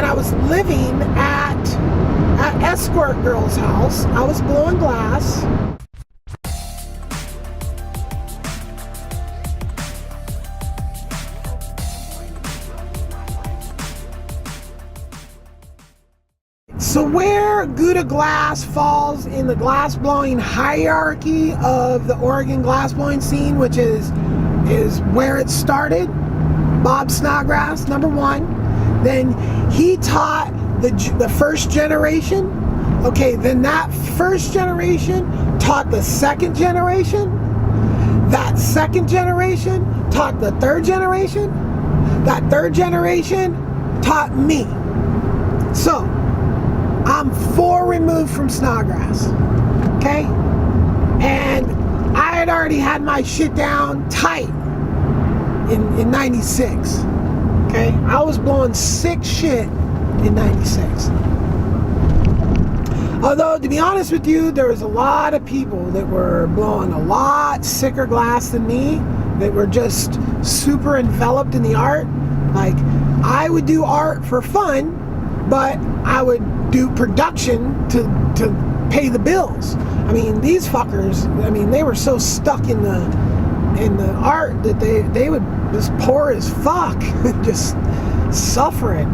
and I was living at escort girl's house. I was blowing glass. So where Guda glass falls in the glass blowing hierarchy of the Oregon glass blowing scene, which is where it started, Bob Snodgrass, number one. Then he taught the first generation. Okay, then that first generation taught the second generation. That second generation taught the third generation. That third generation taught me. So I'm 4 removed from Snodgrass, okay? And I had already had my shit down tight in 96, okay? I was blowing sick shit in 96. Although, to be honest with you, there was a lot of people that were blowing a lot sicker glass than me, that were just super enveloped in the art. Like, I would do art for fun, but I would do production to pay the bills. I mean, these fuckers, I mean, they were so stuck in the art that they would just poor as fuck, just suffering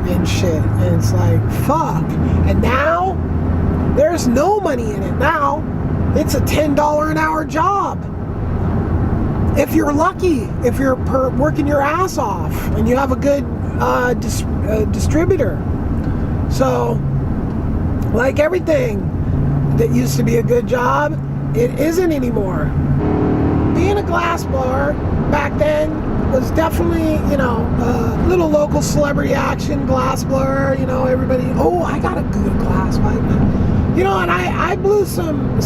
and shit. And it's like, fuck. And now there's no money in it. Now it's a $10 an hour job, if you're lucky, if you're working your ass off and you have a good distributor. So, like everything that used to be a good job, it isn't anymore. Being a glass blower back then was definitely, you know, a little local celebrity action glass blower. You know, everybody, oh, I got a good glass pipe. You know, and I blew some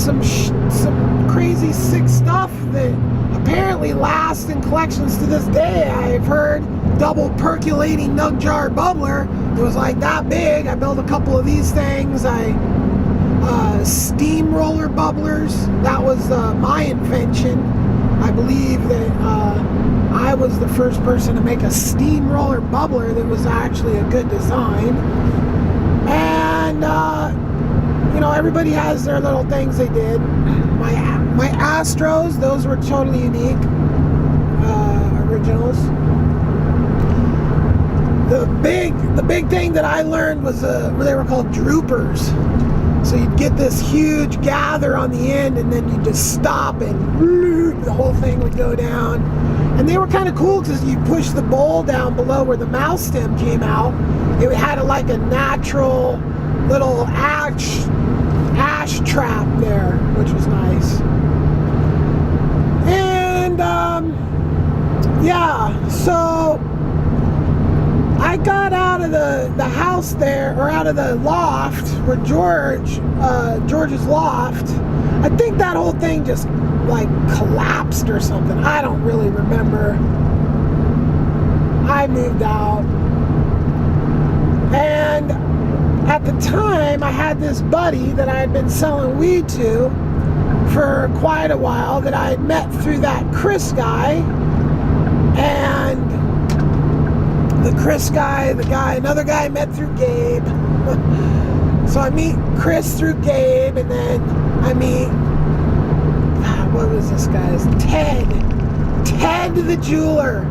crazy sick stuff that apparently lasts in collections to this day. I've heard double percolating nug jar bubbler. It was like that big. I built a couple of these things. Steamroller bubblers. That was my invention. I believe that I was the first person to make a steamroller bubbler that was actually a good design. And you know, everybody has their little things they did. My Astros, those were totally unique, originals. The big thing that I learned was they were called droopers. So you'd get this huge gather on the end, and then you just stop, and the whole thing would go down. And they were kind of cool because you push the bowl down below where the mouth stem came out. It had like a natural little ash trap there, which was nice. And yeah, so I got out of the house there, or out of the loft where George's loft. I think that whole thing just like collapsed or something. I don't really remember. I moved out, and at the time I had this buddy that I had been selling weed to for quite a while, that I had met through that Chris guy. And the Chris guy, another guy I met through Gabe. So I meet Chris through Gabe, and then I meet, what was this guy's? Ted the jeweler.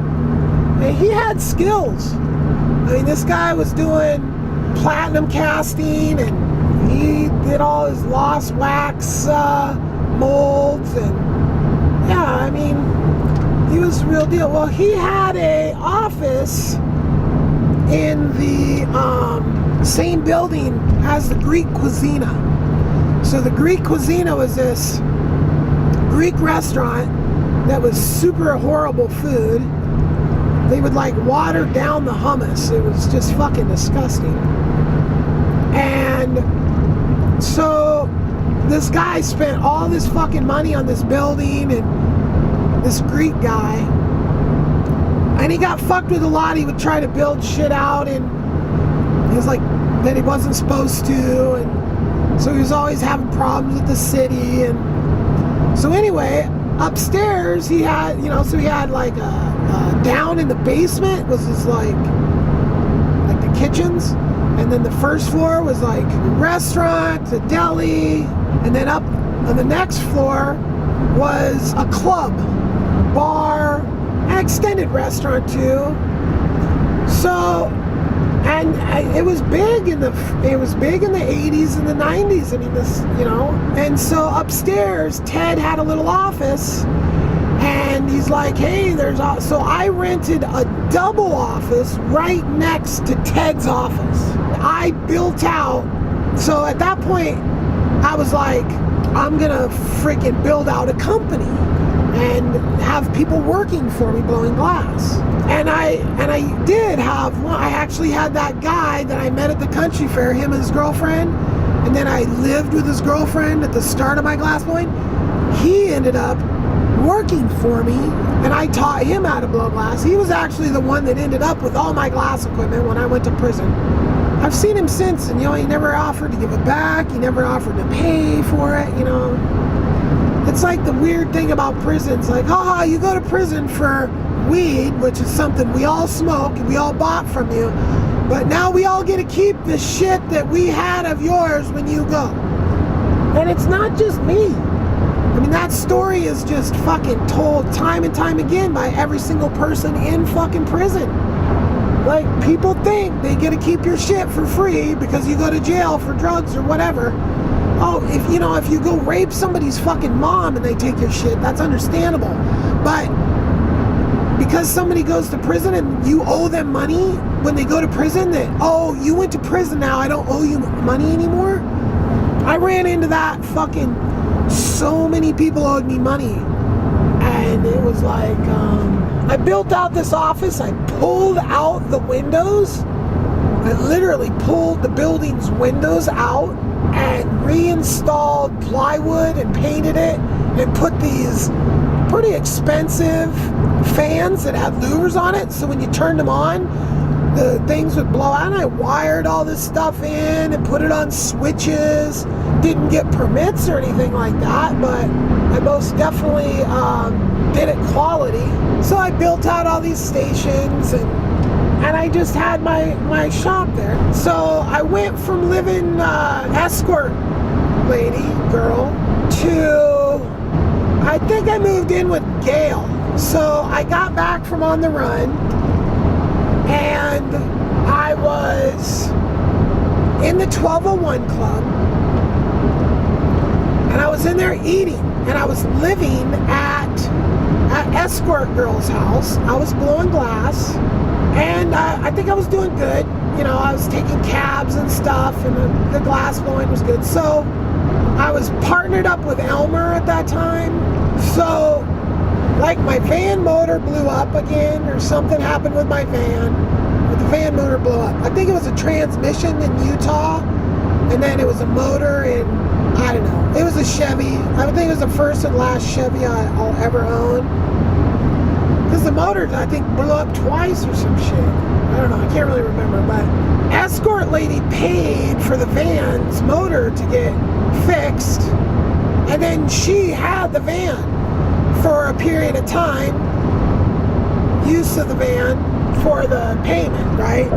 And he had skills. I mean, this guy was doing platinum casting, and he did all his lost wax molds, and yeah, I mean, he was the real deal. Well, he had a office in the same building as the Greek Cuisina. So the Greek Cuisina was this Greek restaurant that was super horrible food. They would like water down the hummus. It was just fucking disgusting. And so this guy spent all this fucking money on this building, and this Greek guy, and he got fucked with a lot. He would try to build shit out, and he was like that he wasn't supposed to, and so he was always having problems with the city. And so anyway, upstairs he had, you know, so he had like a down in the basement was his like the kitchens. And then the first floor was like a restaurant, a deli. And then up on the next floor was a club, bar, an extended restaurant too. So, and it was big in the 80s and the 90s. I mean, this, you know. And so upstairs, Ted had a little office, and he's like, hey, so I rented a double office right next to Ted's office. I built out, so at that point, I was like, I'm gonna freaking build out a company and have people working for me blowing glass. And I did have one. I actually had that guy that I met at the country fair, him and his girlfriend, and then I lived with his girlfriend at the start of my glass blowing. He ended up working for me, and I taught him how to blow glass. He was actually the one that ended up with all my glass equipment when I went to prison. I've seen him since, and you know, he never offered to give it back. He never offered to pay for it, you know. It's like the weird thing about prisons, like, oh, you go to prison for weed, which is something we all smoke and we all bought from you, but now we all get to keep the shit that we had of yours when you go. And it's not just me. I mean, that story is just fucking told time and time again by every single person in fucking prison. Like, people think they get to keep your shit for free because you go to jail for drugs or whatever. Oh, if you go rape somebody's fucking mom and they take your shit, that's understandable. But because somebody goes to prison and you owe them money when they go to prison, that, oh, you went to prison now, I don't owe you money anymore. I ran into that fucking, so many people owed me money. And it was like, I built out this office, I pulled out the windows. I literally pulled the building's windows out and reinstalled plywood and painted it and put these pretty expensive fans that had louvers on it, so when you turned them on, the things would blow out. And I wired all this stuff in and put it on switches. Didn't get permits or anything like that, but I most definitely did it quality. So I built out all these stations, and I just had my shop there. So I went from living escort lady girl to, I think I moved in with Gail. So I got back from on the run, and I was in the 1201 club, and I was in there eating, and I was living at escort girl's house. I was blowing glass, and I think I was doing good. You know, I was taking cabs and stuff, and the glass blowing was good. So I was partnered up with Elmer at that time. So, like, my van motor blew up again, or something happened with my van. But the van motor blew up. I think it was a transmission in Utah, and then it was a motor in, I don't know. It was a Chevy. I think it was the first and last Chevy I'll ever own. Because the motor, I think, blew up twice or some shit. I don't know. I can't really remember. But escort lady paid for the van's motor to get fixed, and then she had the van for a period of time, use of the van for the payment, right?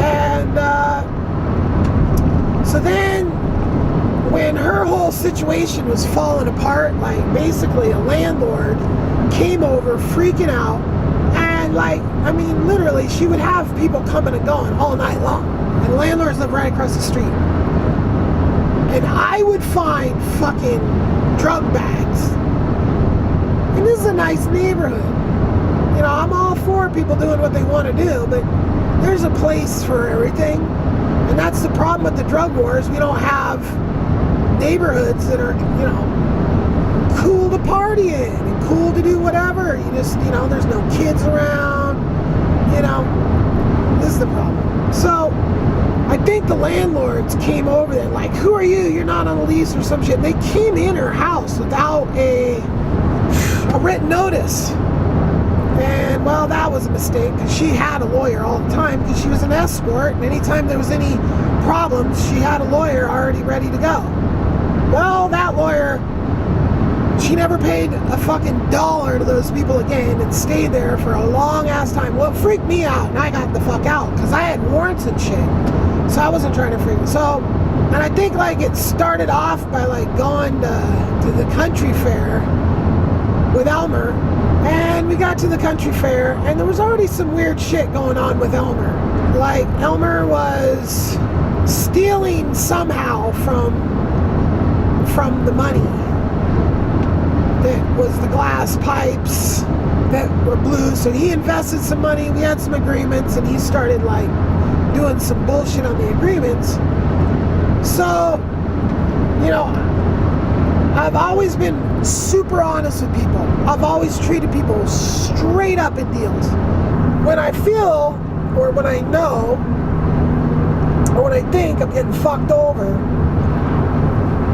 And so then when her whole situation was falling apart, like, basically a landlord came over freaking out, and, like, I mean, literally, she would have people coming and going all night long, and landlords live right across the street. And I would find fucking drug bags. And this is a nice neighborhood. You know, I'm all for people doing what they want to do, but there's a place for everything. And that's the problem with the drug wars. We don't have neighborhoods that are, you know, cool to party in and cool to do whatever. You just, you know, there's no kids around. You know, this is the problem. So I think the landlords came over there like, who are you? You're not on a lease or some shit. They came in her house without a written notice. And, well, that was a mistake, because she had a lawyer all the time, because she was an escort, and anytime there was any problems, she had a lawyer already ready to go. Well, that lawyer She never paid a fucking dollar to those people again and stayed there for a long ass time. Well, it freaked me out, and I got the fuck out because I had warrants and shit. So I wasn't trying to freak. So, and I think like it started off by like going to the country fair with Elmer, and we got to the country fair, and there was already some weird shit going on with Elmer. Like Elmer was stealing somehow from the money. That was the glass pipes that were blue. So he invested some money, we had some agreements, and he started like doing some bullshit on the agreements. So, you know, I've always been super honest with people. I've always treated people straight up in deals. When I feel, or when I know, or when I think I'm getting fucked over,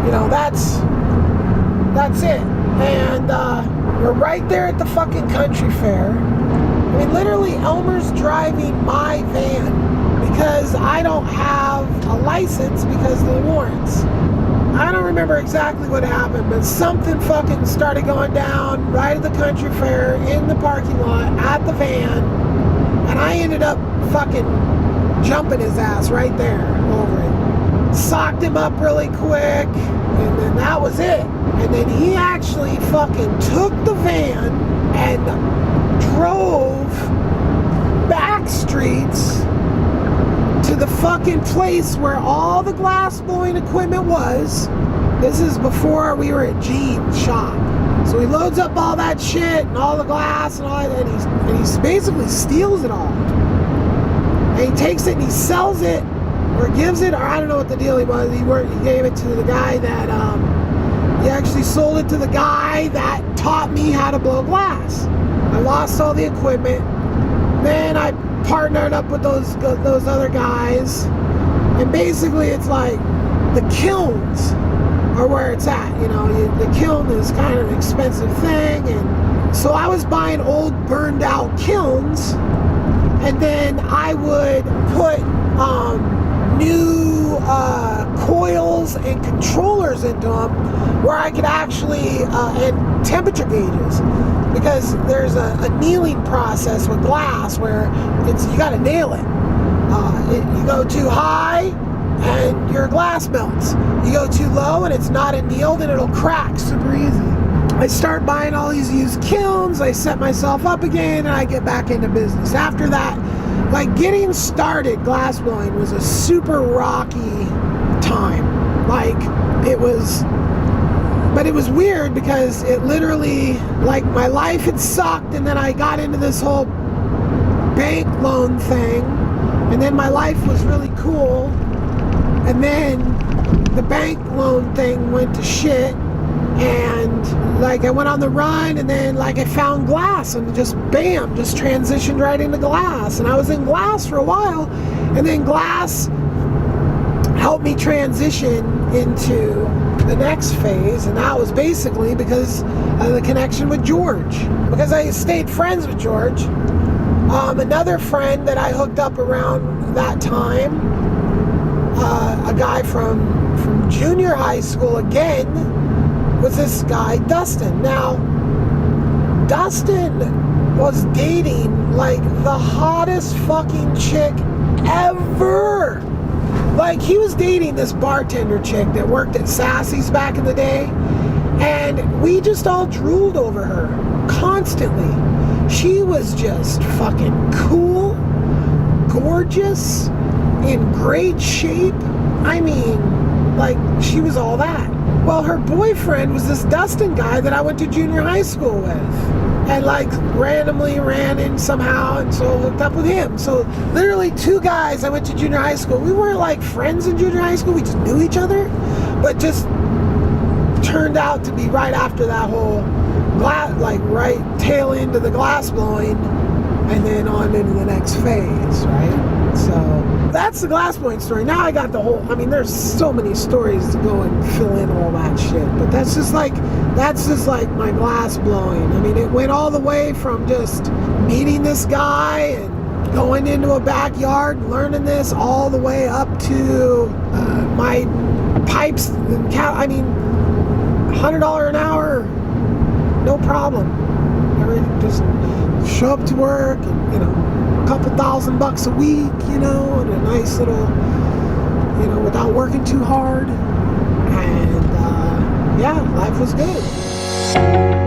you know, that's it. And we're right there at the fucking country fair. I mean, literally, Elmer's driving my van because I don't have a license because of the warrants. I don't remember exactly what happened, but something fucking started going down right at the country fair in the parking lot at the van, and I ended up fucking jumping his ass right there over it. Socked him up really quick, and then that was it. And then he actually fucking took the van and drove back streets to the fucking place where all the glass blowing equipment was. This is before we were at Gene's shop. So he loads up all that shit and all the glass and all that, and he basically steals it all. And he takes it and he sells it, or gives it, or I don't know what the deal he was. He gave it to the guy that, he actually sold it to the guy that taught me how to blow glass. I lost all the equipment. Then I partnered up with those other guys. And basically it's like the kilns are where it's at. You know, the kiln is kind of an expensive thing. And so I was buying old burned out kilns. And then I would put new coils and controllers into them where I could actually, and temperature gauges, because there's a annealing process with glass where you got to nail it. You go too high and your glass melts. You go too low and it's not annealed and it'll crack super easy. I start buying all these used kilns, I set myself up again, and I get back into business. After that, like getting started glass blowing was a super rocky time. Like it was, but it was weird because it literally, like my life had sucked, and then I got into this whole bank loan thing, and then my life was really cool, and then the bank loan thing went to shit. And like I went on the run, and then like I found glass, and just bam, just transitioned right into glass. And I was in glass for a while, and then glass helped me transition into the next phase, and that was basically because of the connection with George, because I stayed friends with George. Another friend that I hooked up around that time, a guy from junior high school again, was this guy, Dustin. Now, Dustin was dating like the hottest fucking chick ever. Like, he was dating this bartender chick that worked at Sassy's back in the day, and we just all drooled over her constantly. She was just fucking cool, gorgeous, in great shape. I mean, like, she was all that. Well, her boyfriend was this Dustin guy that I went to junior high school with, and like randomly ran in somehow, and so hooked up with him. So literally two guys I went to junior high school. We weren't like friends in junior high school, we just knew each other, but just turned out to be right after that whole glass, like right tail end of the glass blowing, and then on into the next phase, right? So that's the glass blowing story. Now I got the whole, I mean, there's so many stories to go and fill in all that shit, but that's just like my glass blowing. I mean, it went all the way from just meeting this guy and going into a backyard and learning this, all the way up to my pipes and I mean, $100 an hour no problem. Just show up to work and, a couple $1,000 a week, and a nice little, without working too hard. And, yeah, life was good.